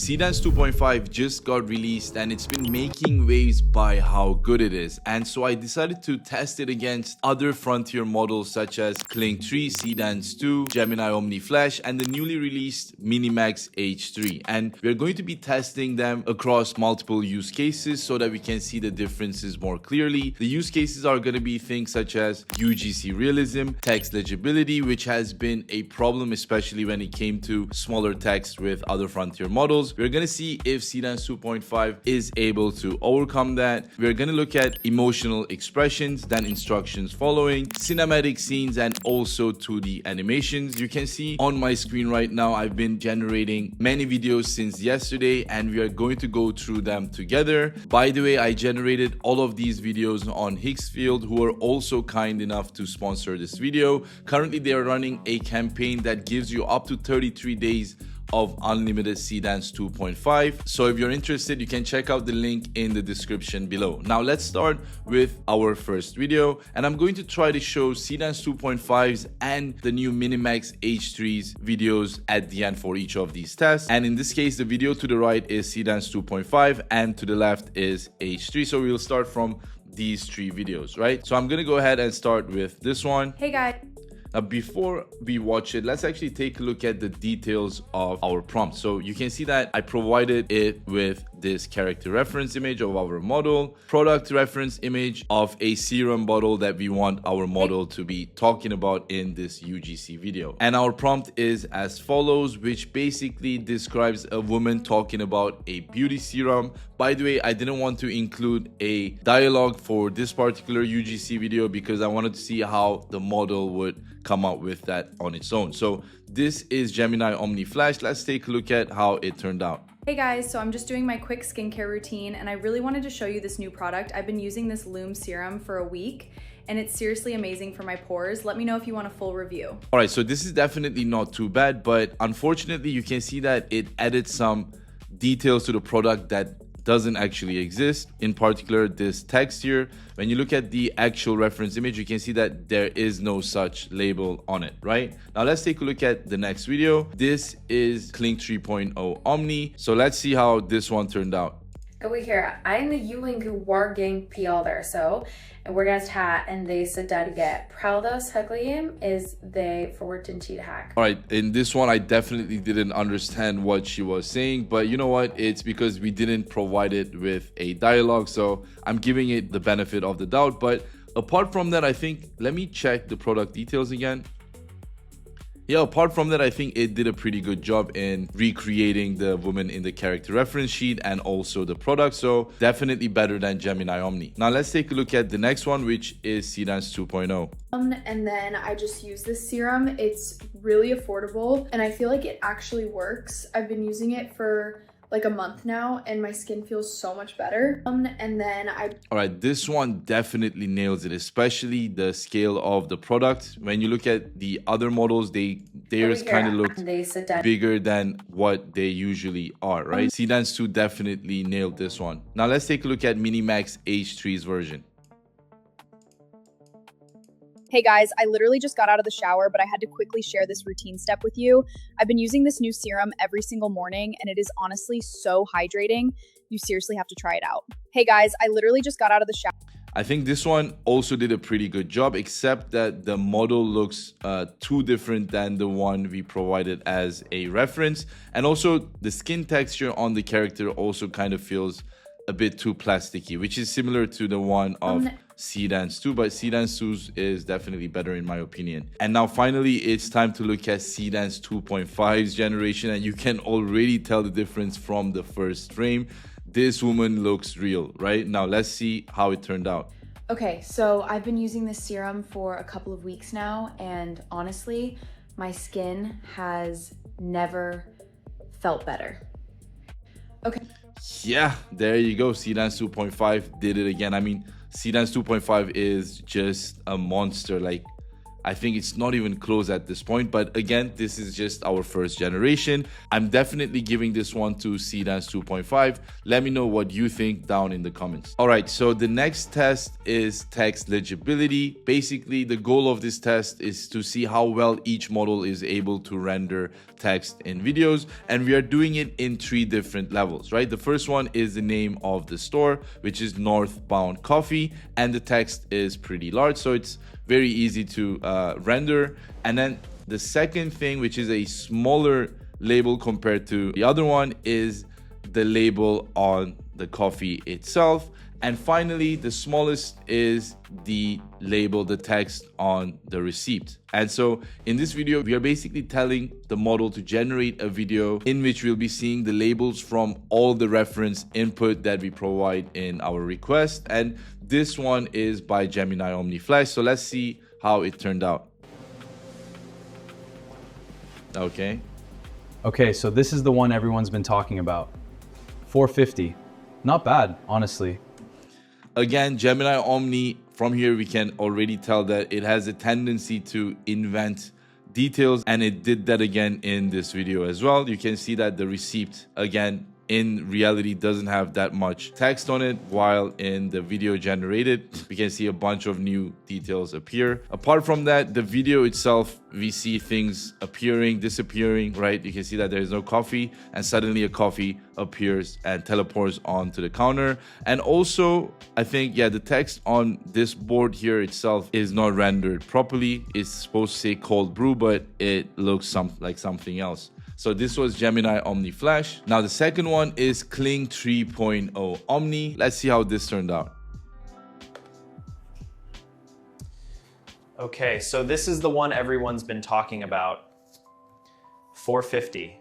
Seedance 2.5 just got released and it's been making waves by how good it is. And so I decided to test it against other frontier models such as Kling 3, Seedance 2, Gemini Omni Flash, and the newly released Minimax H3. And we're going to be testing them across multiple use cases so that we can see the differences more clearly. The use cases are going to be things such as UGC Realism, text legibility, which has been a problem, especially when it came to smaller text with other frontier models. We're going to see if Seedance 2.5 is able to overcome that. We're going to look at emotional expressions, then instructions following, cinematic scenes, and also 2D animations. You can see on my screen right now, I've been generating many videos since yesterday, and we are going to go through them together. By the way, I generated all of these videos on Higgsfield, who are also kind enough to sponsor this video. Currently, they are running a campaign that gives you up to 33 days of unlimited Seedance 2.5. So if you're interested, you can check out the link in the description below. Now let's start with our first video, and I'm going to try to show Seedance 2.5's and the new Minimax H3's videos at the end for each of these tests. And in this case, the video to the right is Seedance 2.5 and to the left is H3. So we'll start from these three videos, right? So I'm gonna go ahead and start with this one. Hey guys. Now, before we watch it, let's actually take a look at the details of our prompt. So you can see that I provided it with this character reference image of our model, product reference image of a serum bottle that we want our model to be talking about in this UGC video. And our prompt is as follows, which basically describes a woman talking about a beauty serum. By the way, I didn't want to include a dialogue for this particular UGC video because I wanted to see how the model would come out with that on its own. So this is Gemini Omni Flash. Let's take a look at how it turned out. Hey guys, so I'm just doing my quick skincare routine and I really wanted to show you this new product. I've been using this Lume serum for a week and it's seriously amazing for my pores. Let me know if you want a full review. All right, so this is definitely not too bad, but unfortunately you can see that it added some details to the product that doesn't actually exist. In particular, this text here, when you look at the actual reference image, you can see that there is no such label on it, right? Now let's take a look at the next video. This is Kling 3.0 Omni. So let's see how this one turned out. Over here, I'm the Yuling warging pialder, so and we're gonna chat and they said that get Praldas Huglim is they forward to cheat hack. All right, in this one, I definitely didn't understand what she was saying, but you know what? It's because we didn't provide it with a dialogue, so I'm giving it the benefit of the doubt. But apart from that, I think, let me check the product details again. Yeah, apart from that, I think it did a pretty good job in recreating the woman in the character reference sheet and also the product. So definitely better than Gemini Omni. Now let's take a look at the next one, which is Seedance 2.0. And then I just use this serum. It's really affordable and I feel like it actually works. I've been using it for like a month now and my skin feels so much better. And then all right, this one definitely nails it, especially the scale of the product. When you look at the other models, theirs kind of look bigger than what they usually are, right? Seedance 2 definitely nailed this one. Now let's take a look at Minimax H3's version. Hey guys, I literally just got out of the shower, but I had to quickly share this routine step with you. I've been using this new serum every single morning, and it is honestly so hydrating. You seriously have to try it out. Hey guys, I literally just got out of the shower. I think this one also did a pretty good job, except that the model looks too different than the one we provided as a reference. And also the skin texture on the character also kind of feels a bit too plasticky, which is similar to the one of Seedance 2, but Seedance 2 is definitely better in my opinion. And now finally, it's time to look at Seedance 2.5's generation, and you can already tell the difference from the first frame. This woman looks real, right? Now let's see how it turned out. Okay, so I've been using this serum for a couple of weeks now, and honestly, my skin has never felt better. Okay. Yeah, there you go. Seedance 2.5 did it again. I mean, Seedance 2.5 is just a monster. Like, I think it's not even close at this point, but again, this is just our first generation. I'm definitely giving this one to Seedance 2.5. Let me know what you think down in the comments. All right, so the next test is text legibility. Basically, the goal of this test is to see how well each model is able to render text in videos, and we are doing it in 3 different levels, right? The first one is the name of the store, which is Northbound Coffee, and the text is pretty large, so it's very easy to render. And then the second thing, which is a smaller label compared to the other one, is the label on the coffee itself. And finally, the smallest is the label, the text on the receipt. And so in this video, we are basically telling the model to generate a video in which we'll be seeing the labels from all the reference input that we provide in our request. And this one is by Gemini Omni Flash. So let's see how it turned out. Okay, so this is the one everyone's been talking about. 450. Not bad, honestly. Again, Gemini Omni, from here we can already tell that it has a tendency to invent details, and it did that again in this video as well. You can see that the receipt, again, in reality doesn't have that much text on it, while in the video generated we can see a bunch of new details appear. Apart from that, the video itself, we see things appearing, disappearing, right? You can see that there is no coffee, and suddenly a coffee appears and teleports onto the counter. And also, I think, yeah, the text on this board here itself is not rendered properly. It's supposed to say cold brew, but it looks like something else. So this was Gemini Omni Flash. Now the second one is Kling 3.0 Omni. Let's see how this turned out. Okay, so this is the one everyone's been talking about. 450.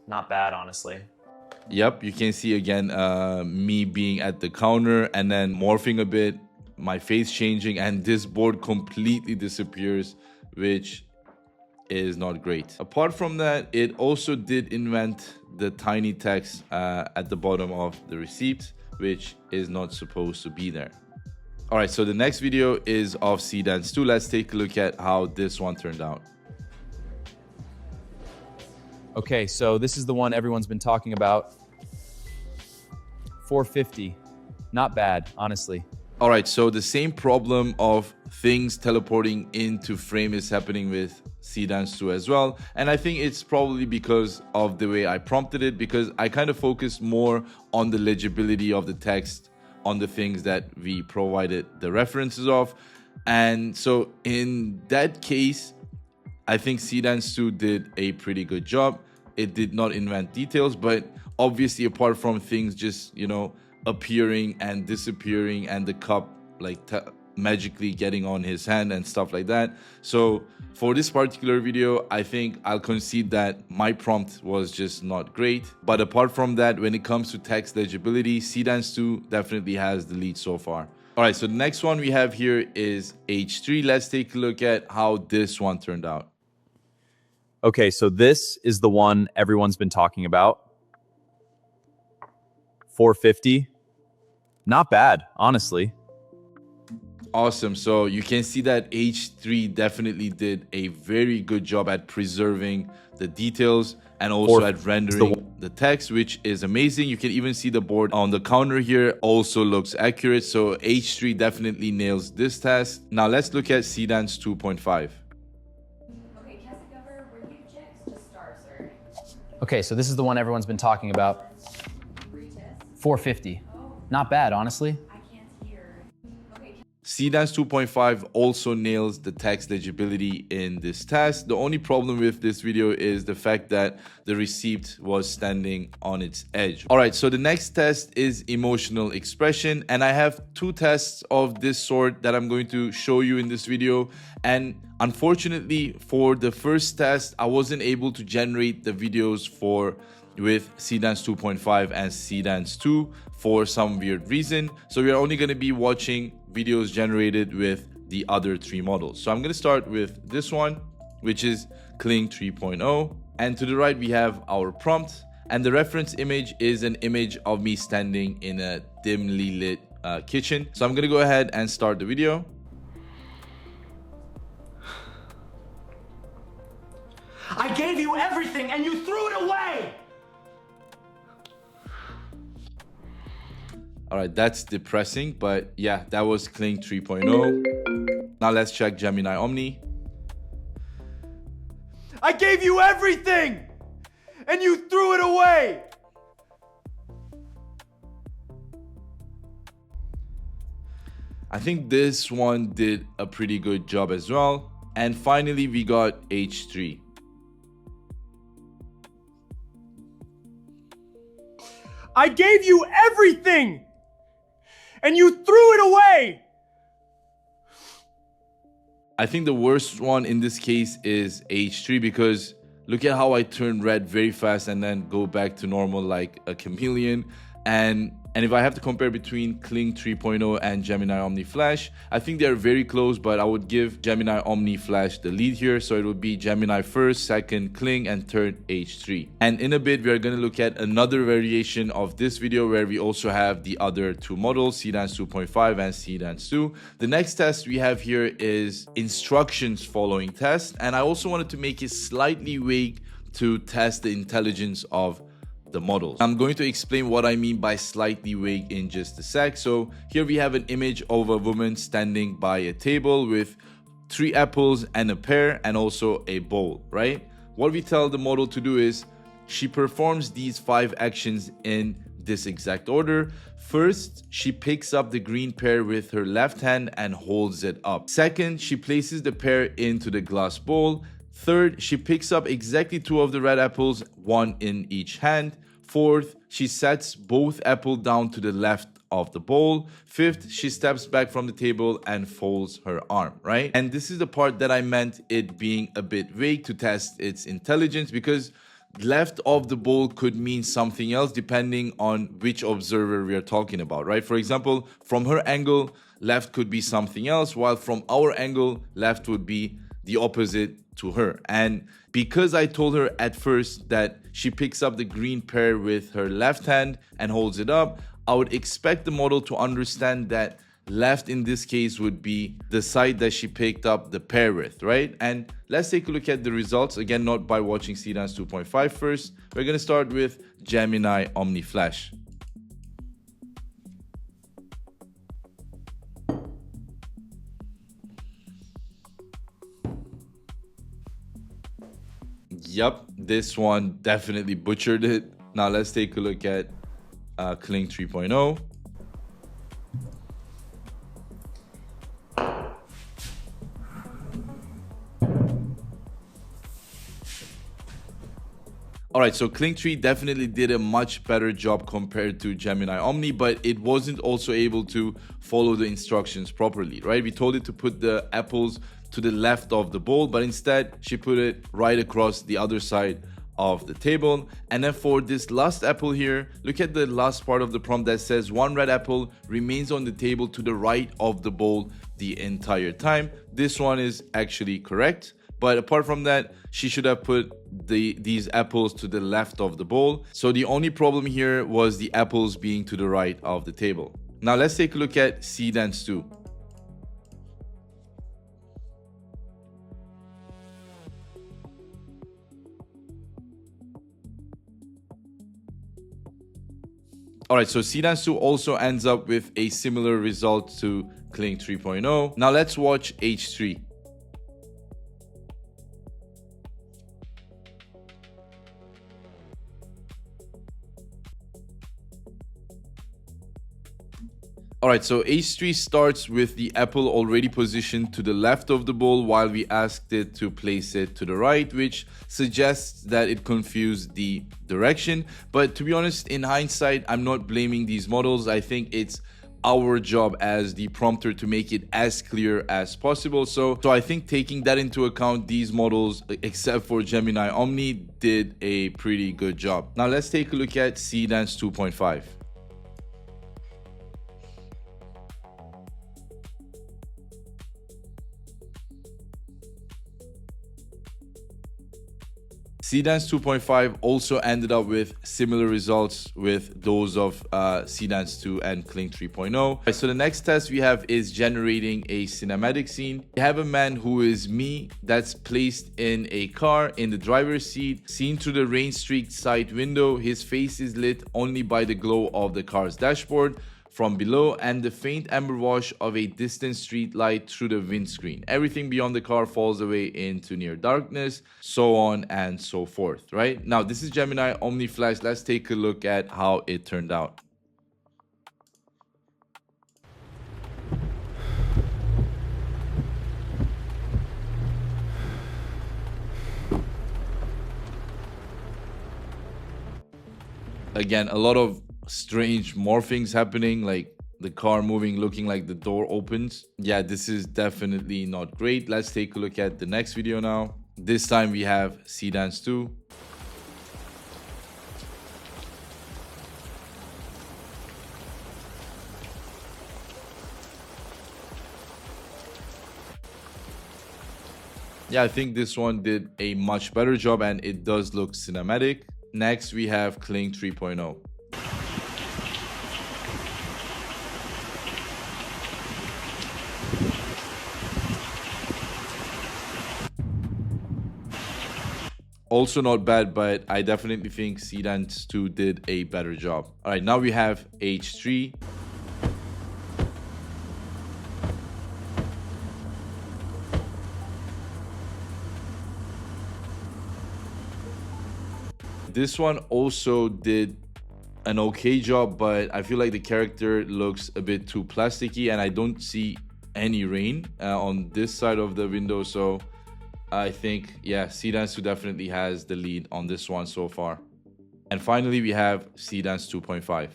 Not bad, honestly. Yep, you can see again me being at the counter and then morphing a bit, my face changing, and this board completely disappears, which is not great. Apart from that, it also did invent the tiny text at the bottom of the receipt, which is not supposed to be there. All right, so the next video is of Seedance 2. Let's take a look at how this one turned out. Okay, so this is the one everyone's been talking about. 450. Not bad, honestly. All right, so the same problem of things teleporting into frame is happening with Seedance 2 as well. And I think it's probably because of the way I prompted it, because I kind of focused more on the legibility of the text on the things that we provided the references of. And so in that case, I think Seedance 2 did a pretty good job. It did not invent details, but obviously apart from things just, you know, appearing and disappearing and the cup like magically getting on his hand and stuff like that. So for this particular video, I think I'll concede that my prompt was just not great. But apart from that, when it comes to text legibility, Seedance 2 definitely has the lead so far. All right, so the next one we have here is H3. Let's take a look at how this one turned out. Okay, so this is the one everyone's been talking about. 450. Not bad, honestly. Awesome. So you can see that H3 definitely did a very good job at preserving the details and also at rendering the text, which is amazing. You can even see the board on the counter here also looks accurate. So H3 definitely nails this task. Now let's look at Seedance 2.5. Okay, so this is the one everyone's been talking about. 450. Not bad, honestly. Seedance 2.5 also nails the text legibility in this task. The only problem with this video is the fact that the receipt was standing on its edge. All right, so the next test is emotional expression, and I have 2 tests of this sort that I'm going to show you in this video. And unfortunately, for the first test, I wasn't able to generate the videos with Seedance 2.5 and Seedance 2 for some weird reason. So we're only going to be watching videos generated with the other 3 models. So I'm going to start with this one, which is Kling 3.0. And to the right, we have our prompt. And the reference image is an image of me standing in a dimly lit kitchen. So I'm going to go ahead and start the video. I gave you everything and you threw it away! All right, that's depressing, but yeah, that was Kling 3.0. Now let's check Gemini Omni. I gave you everything and you threw it away! I think this one did a pretty good job as well. And finally, we got H3. I gave you everything and you threw it away! I think the worst one in this case is H3 because look at how I turn red very fast and then go back to normal like a chameleon. And if I have to compare between Kling 3.0 and Gemini Omni Flash, I think they're very close, but I would give Gemini Omni Flash the lead here. So it would be Gemini first, second Kling, and third H3. And in a bit, we are going to look at another variation of this video where we also have the other two models, Seedance 2.5 and Seedance 2. The next test we have here is instructions following test. And I also wanted to make it slightly vague to test the intelligence of the models. I'm going to explain what I mean by slightly vague in just a sec. So here we have an image of a woman standing by a table with 3 apples and a pear and also a bowl, right? What we tell the model to do is she performs these 5 actions in this exact order. First, she picks up the green pear with her left hand and holds it up. Second, she places the pear into the glass bowl. Third, she picks up exactly 2 of the red apples, 1 in each hand. Fourth, she sets both apples down to the left of the bowl. Fifth, she steps back from the table and folds her arm, right? And this is the part that I meant it being a bit vague to test its intelligence, because left of the bowl could mean something else depending on which observer we are talking about, right? For example, from her angle, left could be something else, while from our angle, left would be the opposite to her. And because I told her at first that she picks up the green pear with her left hand and holds it up, I would expect the model to understand that left in this case would be the side that she picked up the pear with, right? And let's take a look at the results, again, not by watching Seedance 2.5 first. We're going to start with Gemini Omni Flash. Yep, this one definitely butchered it. Now let's take a look at Kling 3.0. Alright, so Kling 3 definitely did a much better job compared to Gemini Omni, but it wasn't also able to follow the instructions properly, right? We told it to put the apples to the left of the bowl, but instead she put it right across the other side of the table. And then for this last apple here, look at the last part of the prompt that says 1 red apple remains on the table to the right of the bowl the entire time. This one is actually correct. But apart from that, she should have put these apples to the left of the bowl. So the only problem here was the apples being to the right of the table. Now let's take a look at Seedance 2. Alright, so Seedance 2 also ends up with a similar result to Kling 3.0. Now let's watch H3. Alright, so H3 starts with the apple already positioned to the left of the bowl while we asked it to place it to the right, which suggests that it confused the direction. But to be honest, in hindsight, I'm not blaming these models. I think it's our job as the prompter to make it as clear as possible. So I think taking that into account, these models, except for Gemini Omni, did a pretty good job. Now let's take a look at Seedance 2.5. Seedance 2.5 also ended up with similar results with those of Seedance 2 and Kling 3.0. Right, so the next test we have is generating a cinematic scene. We have a man who is me that's placed in a car in the driver's seat, seen through the rain-streaked side window. His face is lit only by the glow of the car's dashboard from below and the faint amber wash of a distant street light through the windscreen. Everything beyond the car falls away into near darkness, so on and so forth, right? Now, this is Gemini Omni Flash. Let's take a look at how it turned out. Again, a lot of strange morphings happening, like the car moving, looking like the door opens. Yeah, this is definitely not great. Let's take a look at the next video now. This time we have Seedance 2. Yeah, I think this one did a much better job and it does look cinematic. Next, we have Kling 3.0. Also not bad, but I definitely think Seedance 2 did a better job. All right, now we have H3. This one also did an okay job, but I feel like the character looks a bit too plasticky and I don't see any rain on this side of the window. So I think, yeah, Seedance 2 definitely has the lead on this one so far. And finally, we have Seedance 2.5.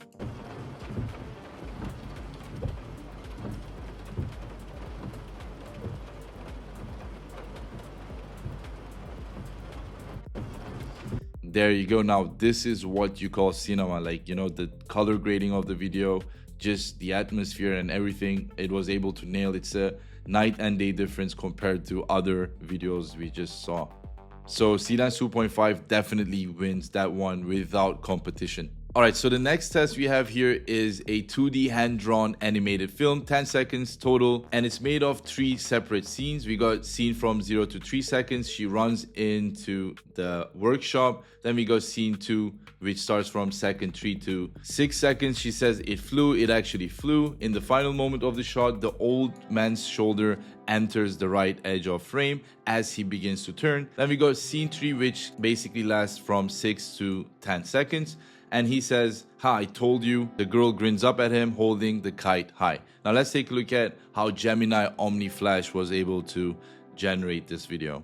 There you go. Now, this is what you call cinema, like, you know, the color grading of the video, just the atmosphere and everything. It was able to nail. It's a night and day difference compared to other videos we just saw. So Seedance 2.5 definitely wins that one without competition. All right, so the next test we have here is a 2D hand-drawn animated film, 10 seconds total, and it's made of 3 separate scenes. We got scene from 0 to 3 seconds. She runs into the workshop. Then we got scene 2, which starts from second 3 to 6 seconds. She says it flew. It actually flew. In the final moment of the shot, the old man's shoulder enters the right edge of frame as he begins to turn. Then we got scene 3, which basically lasts from 6 to 10 seconds. And he says, "Ha, I told you." The girl grins up at him, holding the kite high. Now let's take a look at how Gemini Omni Flash was able to generate this video.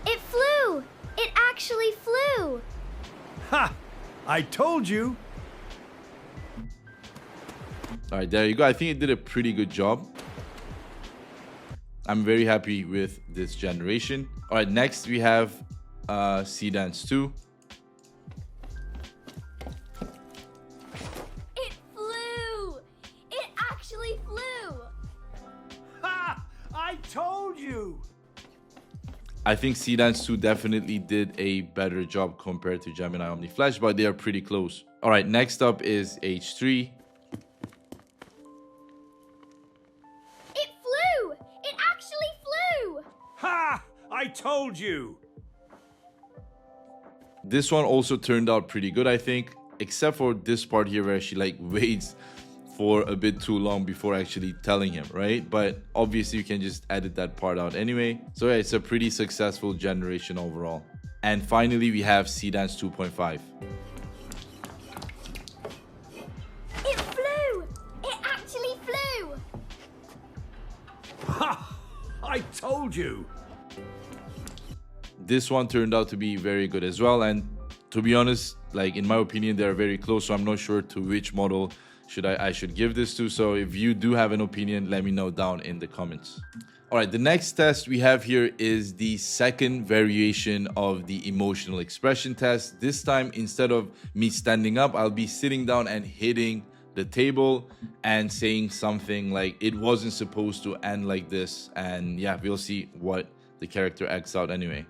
It flew! It actually flew! Ha! I told you! All right, there you go. I think it did a pretty good job. I'm very happy with this generation. All right, next we have Seedance 2. It flew! It actually flew! Ha! I told you! I think Seedance 2 definitely did a better job compared to Gemini Omni Flash, but they are pretty close. All right, next up is H3. It flew! It actually flew! Ha! I told you! This one also turned out pretty good, I think, except for this part here where she like waits for a bit too long before actually telling him, right? But obviously you can just edit that part out anyway. So yeah, it's a pretty successful generation overall. And finally, we have Seedance 2.5. It flew! It actually flew! Ha! I told you! This one turned out to be very good as well, and to be honest, like in my opinion, they're very close, so I'm not sure to which model I should give this to. So if you do have an opinion, let me know down in the comments. All right, the next test we have here is the second variation of the emotional expression test. This time, instead of me standing up, I'll be sitting down and hitting the table and saying something like it wasn't supposed to end like this. And yeah, we'll see what the character X out anyway.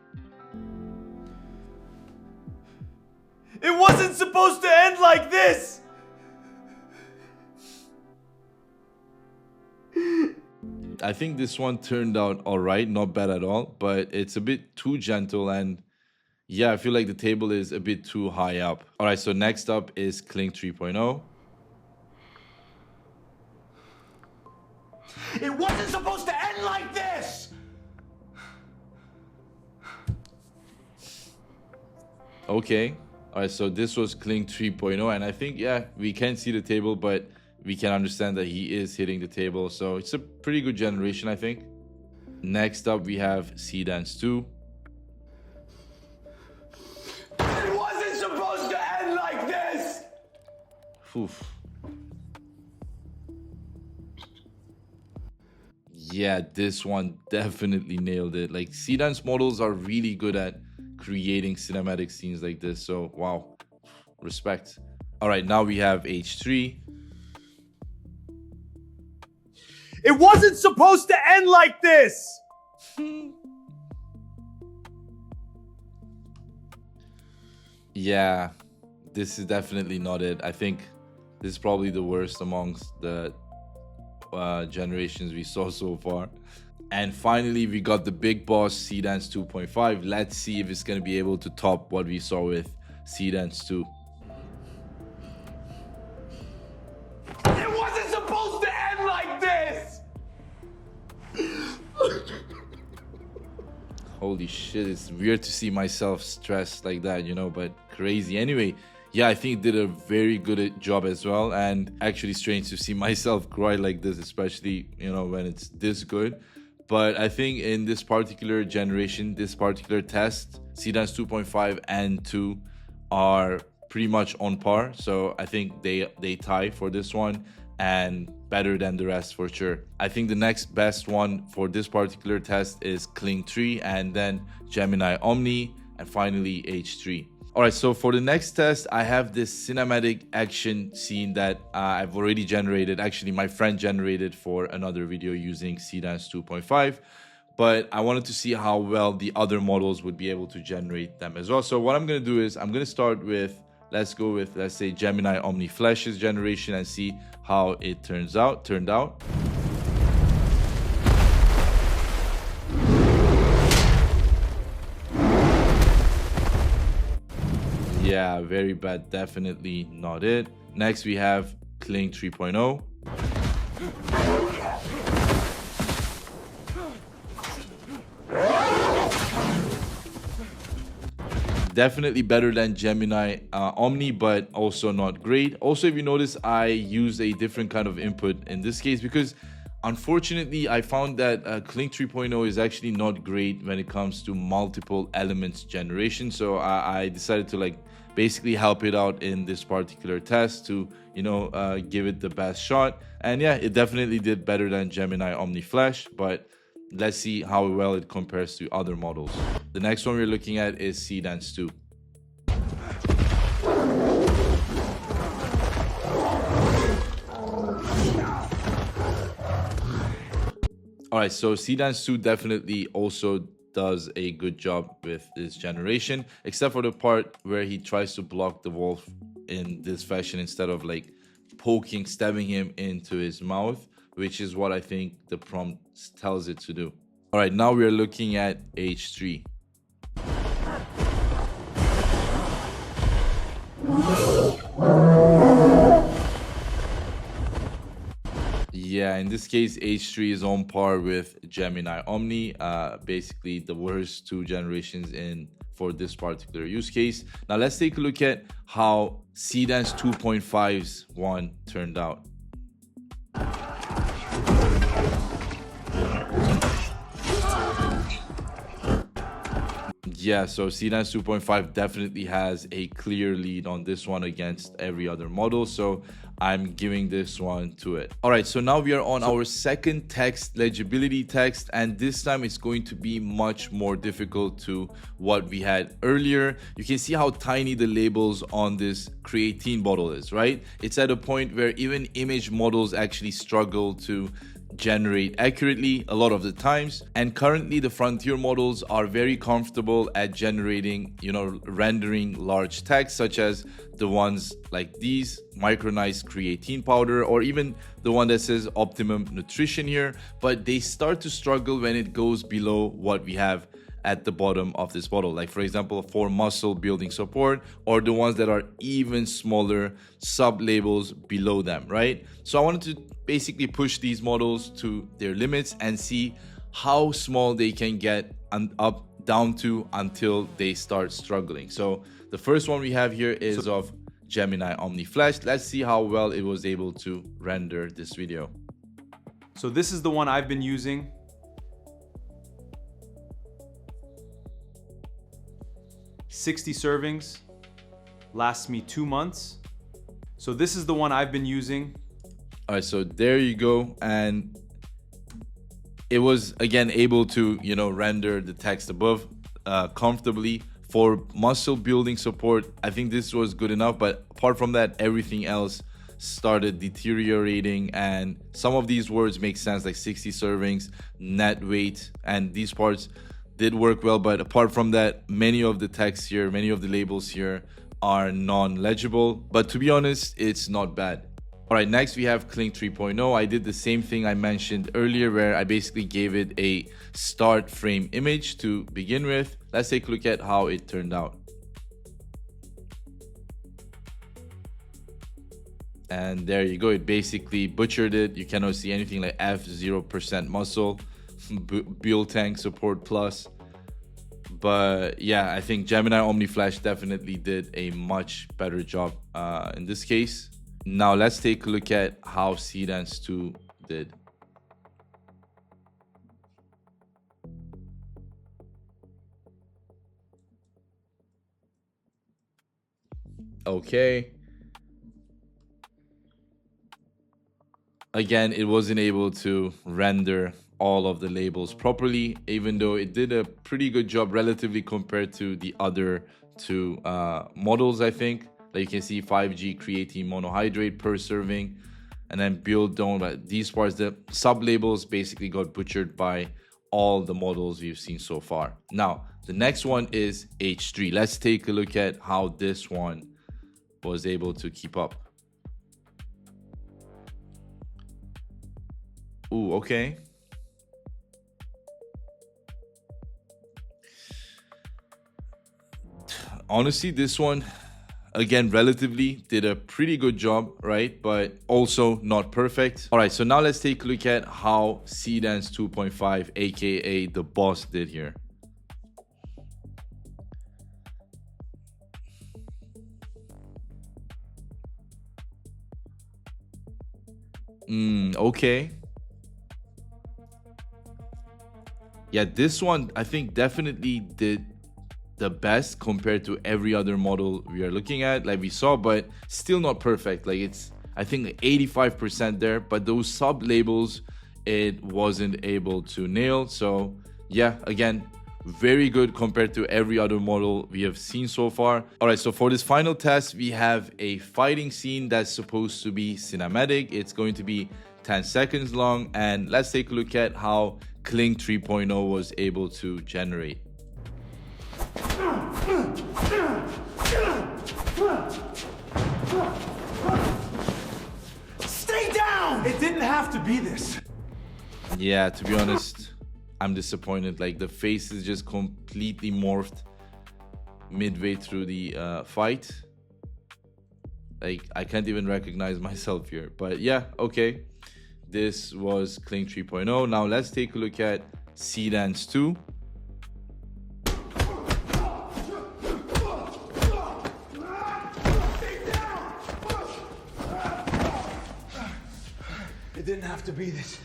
It wasn't supposed to end like this! I think this one turned out alright, not bad at all, but it's a bit too gentle, and yeah, I feel like the table is a bit too high up. Alright, so next up is Kling 3.0. It wasn't supposed to end like this! Okay, alright, so this was Kling 3.0, and I think, yeah, we can see the table, but we can understand that he is hitting the table, so it's a pretty good generation, I think. Next up, we have Seedance 2. It wasn't supposed to end like this! Oof. Yeah, this one definitely nailed it. Like, Seedance models are really good at creating cinematic scenes like this, so wow, respect. All right, now we have H3. It wasn't supposed to end like this! Yeah, this is definitely not it. I think this is probably the worst amongst the generations we saw so far. And finally, we got the big boss, Seedance 2.5. Let's see if it's going to be able to top what we saw with Seedance 2. It wasn't supposed to end like this! Holy shit, it's weird to see myself stressed like that, you know, but crazy. Anyway, yeah, I think it did a very good job as well, and actually strange to see myself cry like this, especially, you know, when it's this good. But I think in this particular generation, this particular test, Seedance 2.5 and 2 are pretty much on par. So I think they tie for this one, and better than the rest for sure. I think the next best one for this particular test is Kling 3, and then Gemini Omni, and finally H3. All right, so for the next test, I have this cinematic action scene that I've already generated. Actually, my friend generated for another video using Seedance 2.5, but I wanted to see how well the other models would be able to generate them as well. So what I'm gonna do is I'm gonna start with, let's say Gemini Omni Flash's generation and see how it turned out. Yeah, very bad, definitely not it. Next we have Kling 3.0. Definitely better than Gemini Omni, but also not great. Also, if you notice, I use a different kind of input in this case because unfortunately I found that Kling 3.0 is actually not great when it comes to multiple elements generation. So I decided to like basically help it out in this particular test to, you know, give it the best shot. And yeah, it definitely did better than Gemini Omni Flash, but let's see how well it compares to other models. The next one we're looking at is Seedance 2. All right, so Seedance 2 definitely also does a good job with this generation, except for the part where he tries to block the wolf in this fashion instead of like stabbing him into his mouth, which is what I think the prompt tells it to do. All right, now we're looking at H3. Yeah, in this case, H3 is on par with Gemini Omni, basically the worst two generations for this particular use case. Now let's take a look at how Seedance 2.5's one turned out. Yeah, so Seedance 2.5 definitely has a clear lead on this one against every other model, so I'm giving this one to it. All right, so now we are on our second text legibility test, and this time it's going to be much more difficult to what we had earlier. You can see how tiny the labels on this creatine bottle is, right? It's at a point where even image models actually struggle to generate accurately a lot of the times. And currently the frontier models are very comfortable at generating, rendering large text, such as the ones like these, micronized creatine powder, or even the one that says optimum nutrition here. But they start to struggle when it goes below what we have at the bottom of this model, like for example for muscle building support, or the ones that are even smaller sub labels below them, right? So I wanted to basically push these models to their limits and see how small they can get down to until they start struggling. So the first one we have here is of Gemini Omni Flash. Let's see how well it was able to render this video. So this is the one I've been using. "60 servings, lasts me 2 months." So this is the one I've been using. All right, so there you go. And it was again able to, render the text above comfortably. For muscle building support, I think this was good enough, but apart from that, everything else started deteriorating, and some of these words make sense, like 60 servings, net weight, and these parts did work well. But apart from that, many of the text here, many of the labels here are non-legible, but to be honest, it's not bad. All right, next we have Kling 3.0. I did the same thing I mentioned earlier, where I basically gave it a start frame image to begin with. Let's take a look at how it turned out. And there you go, it basically butchered it. You cannot see anything like F 0% muscle, build tank support plus. But yeah, I think Gemini Omni Flash definitely did a much better job in this case. Now let's take a look at how Seedance 2 did. Okay. Again, it wasn't able to render all of the labels properly, even though it did a pretty good job relatively compared to the other two models, I think. Like you can see 5G creatine monohydrate per serving, and then build dome. But these parts, the sub labels basically got butchered by all the models we've seen so far. Now, the next one is H3. Let's take a look at how this one was able to keep up. Ooh, okay. Honestly, this one, again, relatively did a pretty good job, right? But also not perfect. All right, so now let's take a look at how Seedance 2.5, aka the boss, did here. Okay. Yeah, this one I think definitely did the best compared to every other model we are looking at, like we saw, but still not perfect. Like it's, I think 85% there, but those sub labels it wasn't able to nail. So yeah, again, very good compared to every other model we have seen so far. All right, so for this final test, we have a fighting scene that's supposed to be cinematic. It's going to be 10 seconds long, and let's take a look at how Kling 3.0 was able to generate. Stay down! It didn't have to be this. Yeah, to be honest, I'm disappointed. Like the face is just completely morphed midway through the fight. Like I can't even recognize myself here. But yeah, okay. This was Kling 3.0. Now let's take a look at Seedance 2. It didn't have to be this.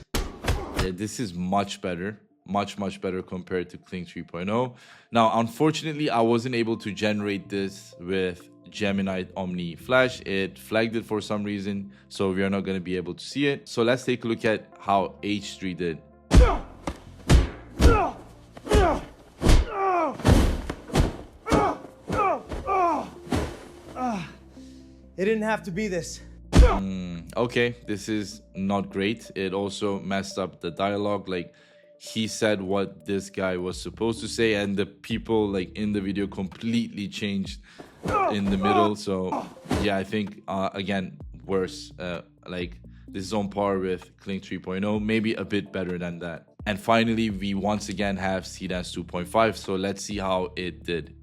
Yeah, this is much better. Much better compared to Kling 3.0. Now, unfortunately, I wasn't able to generate this with Gemini Omni Flash. It flagged it for some reason, so we are not going to be able to see it. So let's take a look at how H3 did. It didn't have to be this. okay, this is not great. It also messed up the dialogue. Like, he said what this guy was supposed to say, and the people like in the video completely changed in the middle. So yeah, I think again, worse. Like, this is on par with Kling 3.0, maybe a bit better than that. And finally, we once again have Seedance 2.5. So let's see how it did.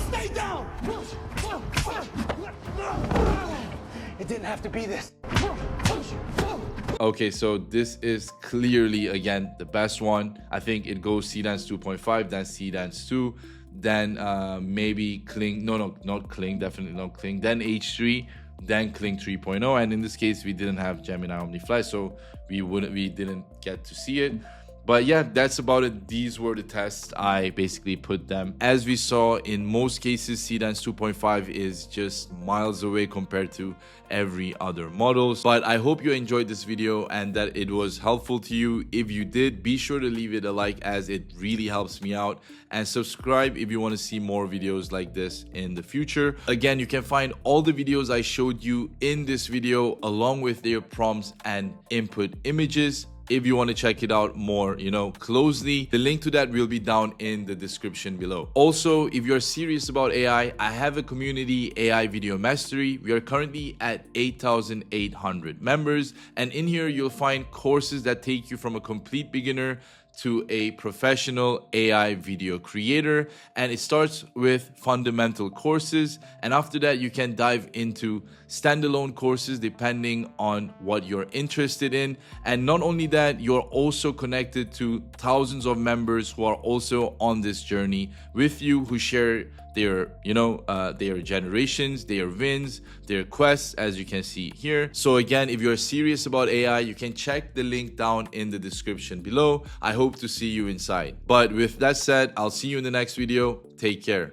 Stay down! It didn't have to be this. Okay, so this is clearly, again, the best one. I think it goes Seedance 2.5, then Seedance 2, then maybe Kling, no, not Kling, definitely not Kling, then H3, then Kling 3.0. And in this case, we didn't have Gemini Omni Flash, so we didn't get to see it. But yeah, that's about it. These were the tests. I basically put them. As we saw, in most cases, Seedance 2.5 is just miles away compared to every other models. But I hope you enjoyed this video and that it was helpful to you. If you did, be sure to leave it a like, as it really helps me out. And subscribe if you want to see more videos like this in the future. Again, you can find all the videos I showed you in this video, along with their prompts and input images. If you want to check it out more, closely, the link to that will be down in the description below. Also, if you're serious about AI, I have a community, AI Video Mastery. We are currently at 8,800 members. And in here, you'll find courses that take you from a complete beginner to a professional AI video creator. And it starts with fundamental courses, and after that you can dive into standalone courses depending on what you're interested in. And not only that, you're also connected to thousands of members who are also on this journey with you, who share their generations, their wins, their quests, as you can see here. So again, if you're serious about AI, you can check the link down in the description below. I hope to see you inside. But with that said, I'll see you in the next video. Take care.